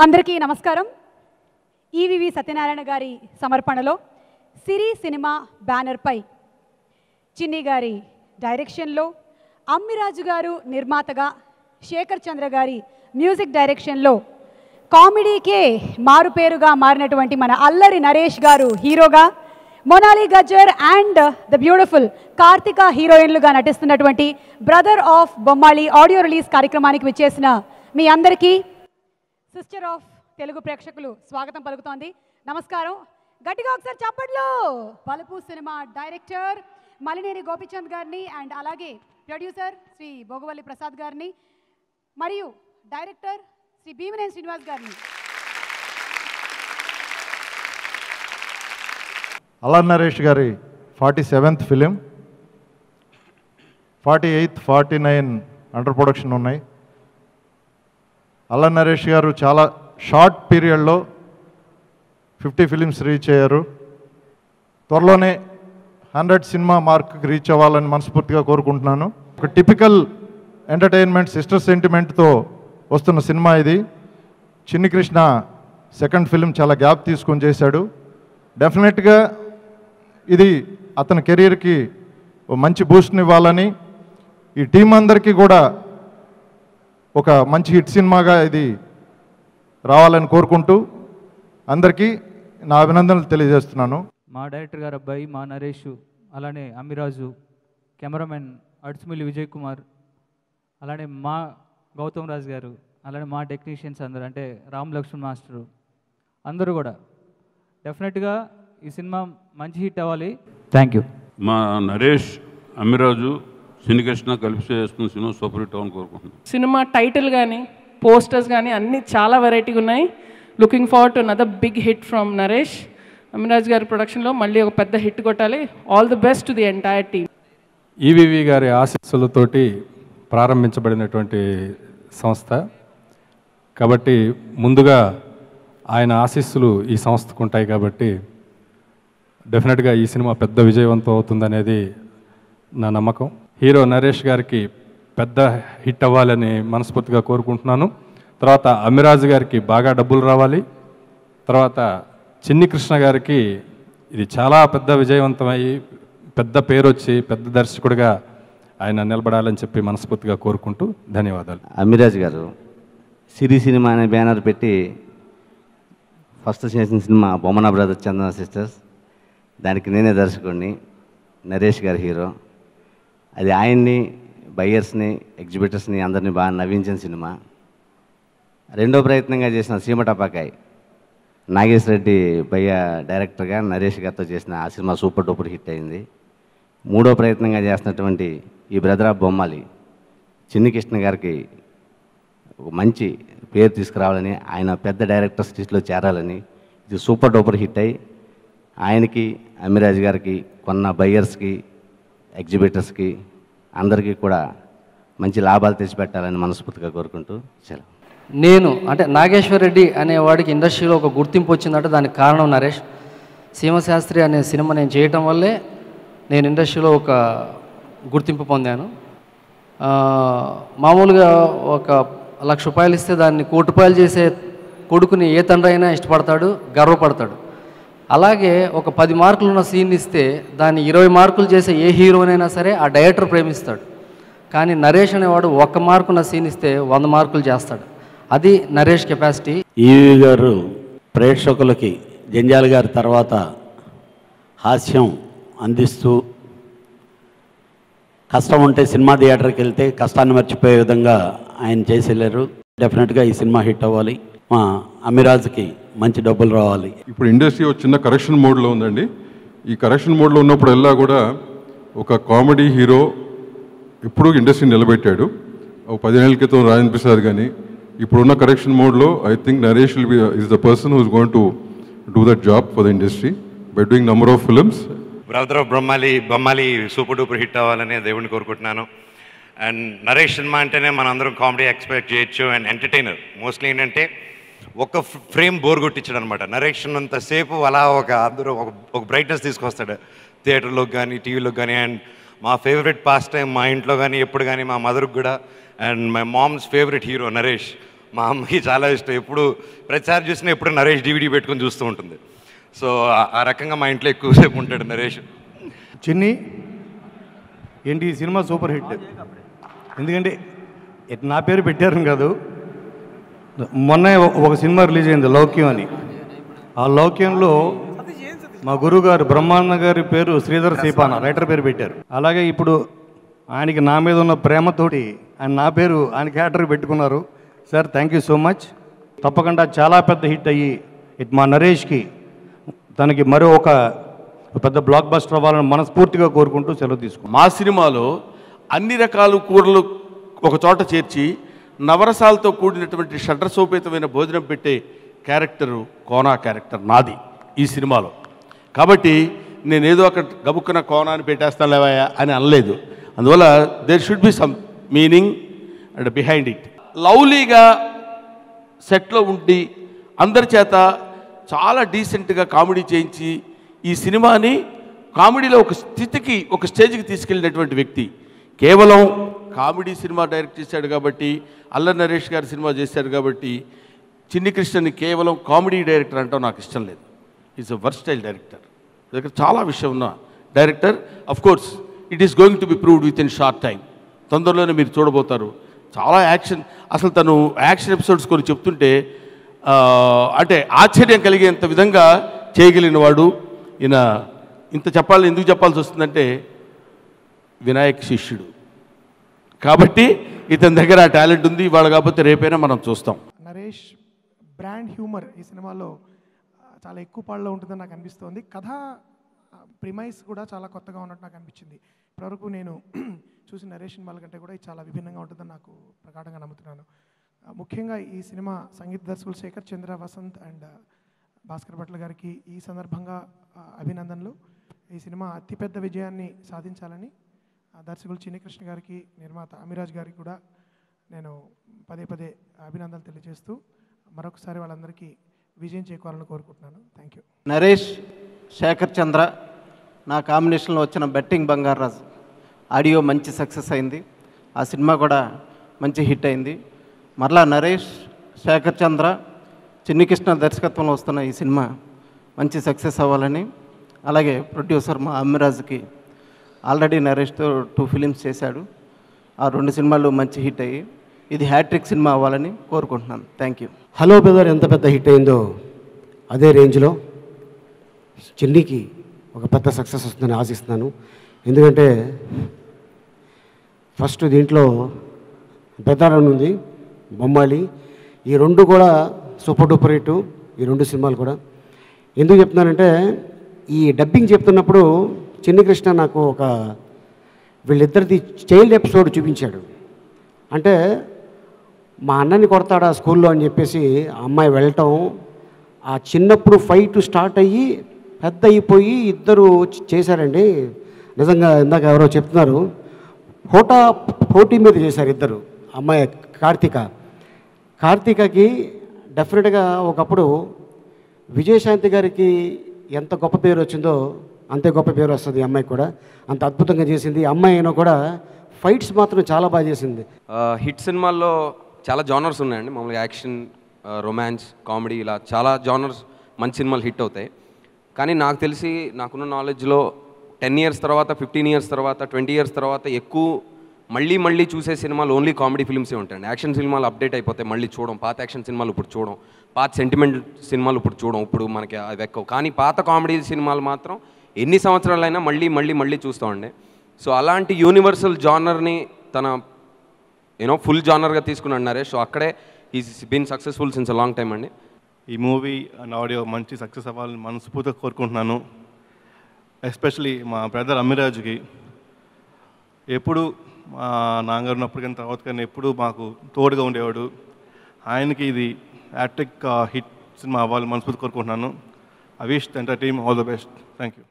అందరికీ నమస్కారం. ఈవివి సత్యనారాయణ గారి సమర్పణలో సిరి సినిమా బ్యానర్పై చిన్ని గారి డైరెక్షన్లో, అమ్మిరాజు గారు నిర్మాతగా, శేఖర్ చంద్ర గారి మ్యూజిక్ డైరెక్షన్లో కామెడీకే మారుపేరుగా మారినటువంటి మన అల్లరి నరేష్ గారు హీరోగా, Monal Gajjar and the beautiful Karthika హీరోయిన్లుగా నటిస్తున్నటువంటి brother of Bommali audio release కార్యక్రమానికి విచ్చేసిన మీ అందరికీ సిస్టర్ ఆఫ్ తెలుగు ప్రేక్షకులు స్వాగతం పలుకుతోంది. నమస్కారం. గట్టిగా ఒకసారి చప్పట్లు. బలుపు సినిమా డైరెక్టర్ మలినేని గోపిచంద్ గారిని అండ్ అలాగే ప్రొడ్యూసర్ శ్రీ భోగవల్లి ప్రసాద్ గారిని మరియు డైరెక్టర్ శ్రీ భీమనేని శ్రీనివాస్ గారిని. అల్లరి నరేష్ గారి 47th ఫిలిం, 48, 49 అండర్ ప్రొడక్షన్ ఉన్నాయి. అల్లరి నరేష్ గారు చాలా షార్ట్ పీరియడ్లో 50 ఫిలిమ్స్ రీచ్ అయ్యారు. త్వరలోనే 100 సినిమా మార్క్కి రీచ్ అవ్వాలని మనస్ఫూర్తిగా కోరుకుంటున్నాను. ఒక టిపికల్ ఎంటర్టైన్మెంట్ సిస్టర్ సెంటిమెంట్తో వస్తున్న సినిమా ఇది. చిన్ని కృష్ణ సెకండ్ ఫిలిం చాలా గ్యాప్ తీసుకొని చేశాడు. డెఫినెట్గా ఇది అతని కెరీర్కి మంచి బూస్ట్ని ఇవ్వాలని, ఈ టీం అందరికీ కూడా ఒక మంచి హిట్ సినిమాగా ఇది రావాలని కోరుకుంటూ అందరికీ నా అభినందనలు తెలియజేస్తున్నాను. మా డైరెక్టర్ గారు అబ్బాయి మా నరేష్, అలానే అమ్మిరాజు, కెమెరామెన్ అడ్స్మిల్లి విజయ్ కుమార్, అలానే మా గౌతమ్ రాజు గారు, అలానే మా టెక్నీషియన్స్ అందరూ, అంటే రామ్ లక్ష్మణ్ మాస్టరు అందరూ కూడా డెఫినెట్గా ఈ సినిమా మంచి హిట్ అవ్వాలి. Thank you. మా నరేష్, అమ్మిరాజు, శ్రీకృష్ణ కలిపి చేస్తున్న సినిమా సూపర్ హిట్ అవ్వాలని కోరుకుంటున్నాను. సినిమా టైటిల్ కానీ పోస్టర్స్ కానీ అన్నీ చాలా వెరైటీగా ఉన్నాయి. Looking forward to another big hit from Naresh. Ammiraj గారి ప్రొడక్షన్లో మళ్ళీ ఒక పెద్ద హిట్ కొట్టాలి. All the best to the entire team. EVV గారి ఆశీస్సులతోటి ప్రారంభించబడినటువంటి సంస్థ కాబట్టి ముందుగా ఆయన ఆశీస్సులు ఈ సంస్థకు ఉంటాయి కాబట్టి డెఫినెట్గా ఈ సినిమా పెద్ద విజయవంతం అవుతుందనేది నా నమ్మకం. హీరో నరేష్ గారికి పెద్ద హిట్ అవ్వాలని మనస్ఫూర్తిగా కోరుకుంటున్నాను. తర్వాత అమ్మిరాజు గారికి బాగా డబ్బులు రావాలి. తర్వాత చిన్ని కృష్ణ గారికి ఇది చాలా పెద్ద విజయవంతమయ్యి పెద్ద పేరు వచ్చి పెద్ద దర్శకుడిగా ఆయన నిలబడాలని చెప్పి మనస్ఫూర్తిగా కోరుకుంటూ ధన్యవాదాలు. అమ్మిరాజు గారు సిరి సినిమా అనే బ్యానర్ పెట్టి ఫస్ట్ చేసిన సినిమా బొమ్మన బ్రదర్స్ చందన సిస్టర్స్. దానికి నేనే దర్శకుడిని, నరేష్ గారు హీరో. అది ఆయన్ని, బయ్యర్స్ని, ఎగ్జిబిటర్స్ని అందరినీ బాగా నవ్వించిన సినిమా. రెండో ప్రయత్నంగా చేసిన సీమ టపాకాయ్, నాగేశ్వర రెడ్డి బయ్య డైరెక్టర్గా నరేష్ గారితో చేసిన ఆ సినిమా సూపర్ డూపర్ హిట్ అయింది. మూడో ప్రయత్నంగా చేసినటువంటి ఈ బ్రదర్ ఆఫ్ బొమ్మాలి, చిన్ని కృష్ణ గారికి ఒక మంచి పేరు తీసుకురావాలని, ఆయన పెద్ద డైరెక్టర్స్ లిస్టులో చేరాలని, ఇది సూపర్ డూపర్ హిట్ అయ్యి ఆయనకి, అమ్మిరాజు గారికి, కొన్న బయ్యర్స్కి, ఎగ్జిబిటర్స్కి అందరికీ కూడా మంచి లాభాలు తెచ్చిపెట్టాలని మనస్ఫూర్తిగా కోరుకుంటూ సెలవు. నేను అంటే నాగేశ్వర రెడ్డి అనేవాడికి ఇండస్ట్రీలో ఒక గుర్తింపు వచ్చిందంటే దానికి కారణం నరేష్. సీమశాస్త్రి అనే సినిమా నేను చేయటం వల్లే నేను ఇండస్ట్రీలో ఒక గుర్తింపు పొందాను. మామూలుగా ఒక ₹1,00,000 ఇస్తే దాన్ని ₹1,00,00,000 చేసే కొడుకుని ఏ తండ్రి అయినా ఇష్టపడతాడు, గర్వపడతాడు. అలాగే ఒక 10 మార్కులు ఉన్న సీన్ ఇస్తే దాన్ని 20 మార్కులు చేసే ఏ హీరోనైనా సరే ఆ డైరెక్టర్ ప్రేమిస్తాడు. కానీ నరేష్ అనేవాడు 1 మార్కు ఉన్న సీన్ ఇస్తే 100 మార్కులు చేస్తాడు. అది నరేష్ కెపాసిటీ. ఈవి గారు ప్రేక్షకులకి జంజాల్ గారి తర్వాత హాస్యం అందిస్తూ, కష్టం ఉంటే సినిమా థియేటర్కి వెళ్తే కష్టాన్ని మర్చిపోయే విధంగా ఆయన చేసి వెళ్ళారు. డెఫినెట్గా ఈ సినిమా హిట్ అవ్వాలి. మా అమ్మిరాజుకి మంచి డబ్బులు రావాలి. ఇప్పుడు ఇండస్ట్రీ ఒక చిన్న కరెక్షన్ మోడ్లో ఉందండి. ఈ కరెక్షన్ మోడ్లో ఉన్నప్పుడల్లా కూడా ఒక కామెడీ హీరో ఇప్పుడు ఇండస్ట్రీ నిలబెట్టాడు. ఒక 10 ఏళ్ల క్రితం రాజేంద్ర ప్రసాద్ కానీ, ఇప్పుడున్న కరెక్షన్ మోడ్లో I think Naresh will be is the person who is going to do that job for the industry by doing number of films. Brother of Bommali super duper hit అవ్వాలని దేవుడిని కోరుకుంటున్నాను. అండ్ నరేష్ సినిమా అంటేనే మనం అందరం కామెడీ ఎక్స్పెక్ట్ చేయొచ్చు and entertainer. Mostly ఏంటంటే ఒక frame bore కొట్టించాడు అనమాట. నరేషన్ అంతసేపు అలా అందరూ ఒక బ్రైట్నెస్ తీసుకొస్తాడు థియేటర్లోకి కానీ టీవీలోకి కానీ. అండ్ మా ఫేవరెట్ పాస్ట్ టైం మా ఇంట్లో కానీ ఎప్పుడు కానీ మా మదర్కి కూడా. And my mom's favourite hero Naresh. మా అమ్మకి చాలా ఇష్టం. ఎప్పుడు ప్రతిసారి చూసినా ఎప్పుడు నరేష్ DVD పెట్టుకొని చూస్తూ ఉంటుంది. సో ఆ రకంగా మా ఇంట్లో ఎక్కువసేపు ఉంటాడు నరేష్. చిన్ని ఏంటి ఈ సినిమా సూపర్ హిట్. ఎందుకంటే నా పేరు పెట్టారు కాదు, మొన్న ఒక సినిమా రిలీజ్ అయింది లౌక్యం అని. ఆ లౌక్యంలో మా గురువుగారు బ్రహ్మానంద గారి పేరు శ్రీధర్ సీపాన రైటర్ పేరు పెట్టారు. అలాగే ఇప్పుడు ఆయనకి నా మీద ఉన్న ప్రేమతోటి ఆయన నా పేరు ఆయన క్యారెక్టర్ పెట్టుకున్నారు. Sir thank you so much. తప్పకుండా చాలా పెద్ద హిట్ అయ్యి మా నరేష్కి తనకి మరో ఒక పెద్ద బ్లాక్ బస్టర్ అవ్వాలని మనస్ఫూర్తిగా కోరుకుంటూ సెలవు తీసుకుంటాం. మా సినిమాలో అన్ని రకాల కూరలు ఒక చోట చేర్చి నవరసాలతో కూడినటువంటి షడ్రసోపేతమైన భోజనం పెట్టే క్యారెక్టరు కోనా క్యారెక్టర్ నాది ఈ సినిమాలో. కాబట్టి నేనేదో అక్కడ గబుక్కున కోనాన్ని పెట్టేస్తాను లేవయ్యా అని అనలేదు. అందువల్ల there should be some meaning and behind it. లవ్లీగా సెట్లో ఉండి అందరి చేత చాలా డీసెంట్గా కామెడీ చేయించి ఈ సినిమాని కామెడీలో ఒక స్థితికి ఒక స్టేజ్కి తీసుకెళ్ళినటువంటి వ్యక్తి. కేవలం కామెడీ సినిమా డైరెక్ట్ చేశాడు కాబట్టి, అల్లరి నరేష్ గారి సినిమా చేశాడు కాబట్టి చిన్ని కృష్ణని కేవలం కామెడీ డైరెక్టర్ అంటాం నాకు ఇష్టం లేదు. Is a versatile director. దగ్గర చాలా విషయం ఉన్న director. Of course it is going to be proved with in short time. తొందరలోనే మీరు చూడబోతారు. చాలా యాక్షన్, అసలు తను యాక్షన్ ఎపిసోడ్స్ కొన్ని చెప్తుంటే అంటే ఆశ్చర్యం కలిగేంత విధంగా చేయగలిగిన వాడు ఈయన. ఇంత చెప్పాలి, ఎందుకు చెప్పాల్సి వస్తుందంటే వినాయక్ శిష్యుడు కాబట్టి ఇతని దగ్గర ఆ టాలెంట్ ఉంది. ఇవాళ కాకపోతే రేపైనా మనం చూస్తాం. నరేష్ బ్రాండ్ హ్యూమర్ ఈ సినిమాలో చాలా ఎక్కువ పాళ్ళలో ఉంటుందని నాకు అనిపిస్తోంది. కథ ప్రిమైస్ కూడా చాలా కొత్తగా ఉన్నట్టు నాకు అనిపించింది. ఇప్పటివరకు నేను చూసిన నరేష్ సినిమాల కంటే కూడా ఇది చాలా విభిన్నంగా ఉంటుందని నాకు ప్రగాఢంగా నమ్ముతున్నాను. ముఖ్యంగా ఈ సినిమా సంగీత దర్శకులు శేఖర్ చంద్ర, వసంత్ అండ్ భాస్కర్ భట్ల గారికి ఈ సందర్భంగా అభినందనలు. ఈ సినిమా అతిపెద్ద విజయాన్ని సాధించాలని దర్శకులు చిన్ని కృష్ణ గారికి, నిర్మాత అమిరాజ్ గారికి కూడా నేను పదే పదే అభినందనలు తెలియజేస్తూ మరొకసారి వాళ్ళందరికీ విజయం చేకూరాలని కోరుకుంటున్నాను. Thank you. నరేష్, శేఖర్ చంద్ర నా కాంబినేషన్లో వచ్చిన బెట్టింగ్ బంగారాజు ఆడియో మంచి సక్సెస్ అయింది. ఆ సినిమా కూడా మంచి హిట్ అయింది. మరలా నరేష్, శేఖర్ చంద్ర, చిన్ని కృష్ణ దర్శకత్వంలో వస్తున్న ఈ సినిమా మంచి సక్సెస్ అవ్వాలని, అలాగే ప్రొడ్యూసర్ మా అమ్మిరాజుకి ఆల్రెడీ నరేష్తో 2 ఫిలిమ్స్ చేశాడు. ఆ 2 సినిమాలు మంచి హిట్ అయ్యి ఇది హ్యాట్రిక్ సినిమా అవ్వాలని కోరుకుంటున్నాను. Thank you. హలో బ్రదర్ ఎంత పెద్ద హిట్ అయిందో అదే రేంజ్లో చిన్నికి ఒక పెద్ద సక్సెస్ వస్తుందని ఆశిస్తున్నాను. ఎందుకంటే ఫస్ట్ దీంట్లో బెదారన్ ఉంది, బొమ్మాలి, ఈ 2 కూడా సూపర్ డూపర్ హిట్. ఈ 2 సినిమాలు కూడా ఎందుకు చెప్తున్నానంటే ఈ డబ్బింగ్ చెప్తున్నప్పుడు చిన్ని కృష్ణ నాకు ఒక వీళ్ళిద్దరిది చైల్డ్ ఎపిసోడ్ చూపించాడు. అంటే మా అన్నని కొడతాడా స్కూల్లో అని చెప్పేసి ఆ అమ్మాయి వెళ్ళటం, ఆ చిన్నప్పుడు ఫైట్ స్టార్ట్ అయ్యి పెద్ద అయిపోయి ఇద్దరు చేశారండి. నిజంగా ఇందాక ఎవరో చెప్తున్నారు పోటీ మీద చేశారు ఇద్దరు. అమ్మాయి కార్తీకకి డెఫినెట్గా ఒకప్పుడు విజయశాంతి గారికి ఎంత గొప్ప పేరు వచ్చిందో అంతే గొప్ప పేరు వస్తుంది ఈ అమ్మాయికి కూడా. అంత అద్భుతంగా చేసింది. అమ్మాయి అయినా కూడా ఫైట్స్ మాత్రం చాలా బాగా చేసింది. హిట్ సినిమాల్లో చాలా జానర్స్ ఉన్నాయండి. మామూలుగా యాక్షన్, రొమాన్స్, కామెడీ, ఇలా చాలా జానర్స్ మంచి సినిమాలు హిట్ అవుతాయి. కానీ నాకు తెలిసి నాకున్న నాలెడ్జ్లో 10 years తర్వాత, 15 years తర్వాత, 20 years తర్వాత ఎక్కువ మళ్ళీ చూసే సినిమాలు ఓన్లీ కామెడీ ఫిల్మ్సే ఉంటాయండి. యాక్షన్ సినిమాలు అప్డేట్ అయిపోతాయి, మళ్ళీ చూడం. పాత యాక్షన్ సినిమాలు ఇప్పుడు చూడం, పాత సెంటిమెంట్ సినిమాలు ఇప్పుడు చూడం. ఇప్పుడు మనకి అవి ఎక్కువ. కానీ పాత కామెడీ సినిమాలు మాత్రం ఎన్ని సంవత్సరాలైనా మళ్ళీ చూస్తామండి. సో అలాంటి యూనివర్సల్ జానర్ని తన ఫుల్ జానర్గా తీసుకున్నాడు నరేష్. సో అక్కడే is been successful since a long time అండి. ఈ మూవీ అండ్ ఆడియో మంచి సక్సెస్ అవ్వాలని మనస్ఫూర్తిగా కోరుకుంటున్నాను. ఎస్పెషలీ మా బ్రదర్ అమ్మిరాజుకి ఎప్పుడు మా నాన్నగారు ఉన్నప్పుడు కానీ తర్వాత కానీ ఎప్పుడు మాకు తోడుగా ఉండేవాడు. ఆయనకి ఇది హ్యాట్రిక్ హిట్ సినిమా అవ్వాలని మనస్ఫూర్తి కోరుకుంటున్నాను. I wish the entire team all the best. Thank you.